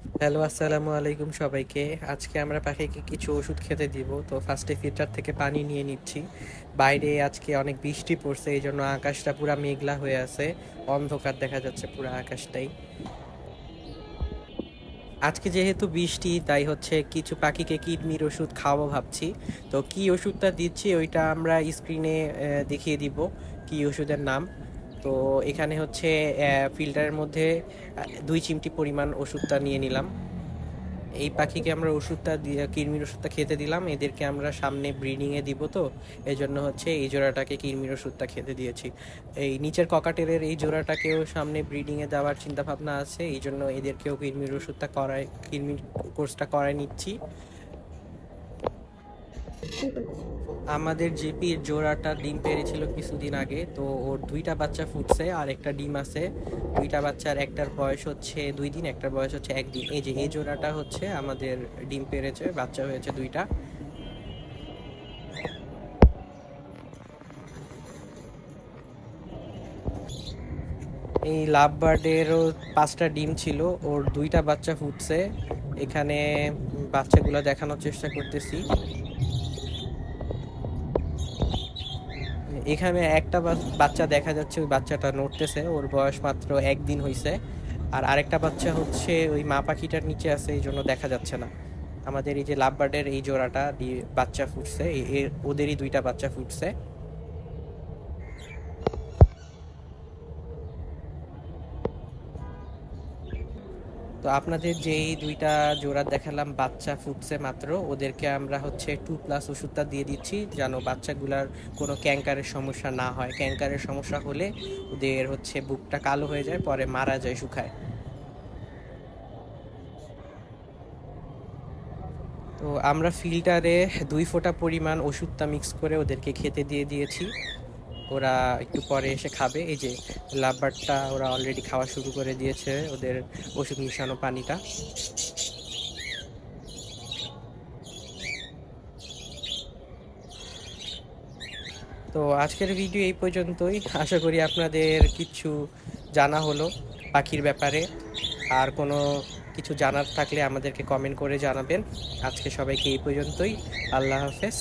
Hello, আসসালামু আলাইকুম সবাইকে। আজকে আমরা পাখিকে কিছু ওষুধ খেতে দিব। তো ফার্স্টে ফিল্টার থেকে পানি নিয়ে নিচ্ছি। বাইরে আজকে অনেক বৃষ্টি পড়ছে, এই জন্য আকাশটা পুরা মেঘলা হয়ে আছে। অন্ধকার দেখা যাচ্ছে পুরা আকাশটাই। আজকে যেহেতু বৃষ্টি, তাই হচ্ছে কিছু পাখিকে কৃমির ওষুধ খাওয়াবো ভাবছি। তো কি ওষুধটা দিচ্ছি ওইটা আমরা স্ক্রিনে দেখিয়ে দিব, কি ওষুধের নাম। তো এখানে হচ্ছে ফিল্টারের মধ্যে 2 চিমটি পরিমাণ ওষুধটা নিয়ে নিলাম। এই পাখিকে আমরা ওষুধটা দিয়ে কৃমির ওষুধটা খেতে দিলাম। এদেরকে আমরা সামনে ব্রিডিংয়ে দিব, তো এই জন্য হচ্ছে এই জোড়াটাকে কৃমির ওষুধটা খেতে দিয়েছি। এই নিচের ককাটেলের এই জোড়াটাকেও সামনে ব্রিডিংয়ে দেওয়ার চিন্তা ভাবনা আছে, এই জন্য এদেরকেও কৃমির ওষুধটা কৃমির কোর্সটা করায় নিচ্ছি। ঠিক আছে। আমাদের জিপির জোড়াটা ডিম পেড়েছিল কিছুদিন আগে, তো ওর 2টা বাচ্চা ফুটছে আর একটা ডিম আছে। 2টা বাচ্চার একটার বয়স হচ্ছে 2 দিন, একটার বয়স হচ্ছে 1 দিন। এই যে এই জোড়াটা হচ্ছে আমাদের ডিম পেড়েছে, বাচ্চা হয়েছে 2টা। এই লাভ বার্ডেরও 5টা ডিম ছিল, ওর 2টা বাচ্চা ফুটছে। এখানে বাচ্চাগুলো দেখানোর চেষ্টা করতেছি। এখানে একটা বাচ্চা দেখা যাচ্ছে, ওই বাচ্চাটা নড়তেছে, ওর বয়স মাত্র 1 দিন হয়েছে। আর আরেকটা বাচ্চা হচ্ছে ওই মা পাখিটার নিচে আছে, এই জন্য দেখা যাচ্ছে না। আমাদের এই যে লাভ বার্ডের এই জোড়াটা বাচ্চা ফুটছে, ওদেরই 2টা বাচ্চা ফুটছে। তো আপনাদের যেই 2টা জোড়া দেখালাম বাচ্চা ফুটছে মাত্র, ওদেরকে আমরা হচ্ছে 2+ ওষুধটা দিয়ে দিচ্ছি, যেন বাচ্চাগুলার কোনো ক্যাঙ্কারের সমস্যা না হয়। ক্যাঙ্কারের সমস্যা হলে ওদের হচ্ছে বুকটা কালো হয়ে যায়, পরে মারা যায় শুকায়। তো আমরা ফিল্টারে 2 ফোঁটা পরিমাণ ওষুধটা মিক্স করে ওদেরকে খেতে দিয়ে দিয়েছি। ওরা একটু পরে এসে খাবে। এই যে লাভবারটা ওরা অলরেডি খাওয়া শুরু করে দিয়েছে ওদের ওষুধ মিশানো পানিটা। তো আজকের ভিডিও এই পর্যন্তই। আশা করি আপনাদের কিছু জানা হলো পাখির ব্যাপারে। আর কোনো কিছু জানার থাকলে আমাদেরকে কমেন্ট করে জানাবেন। আজকে সবাইকে এই পর্যন্তই। আল্লাহ হাফেজ।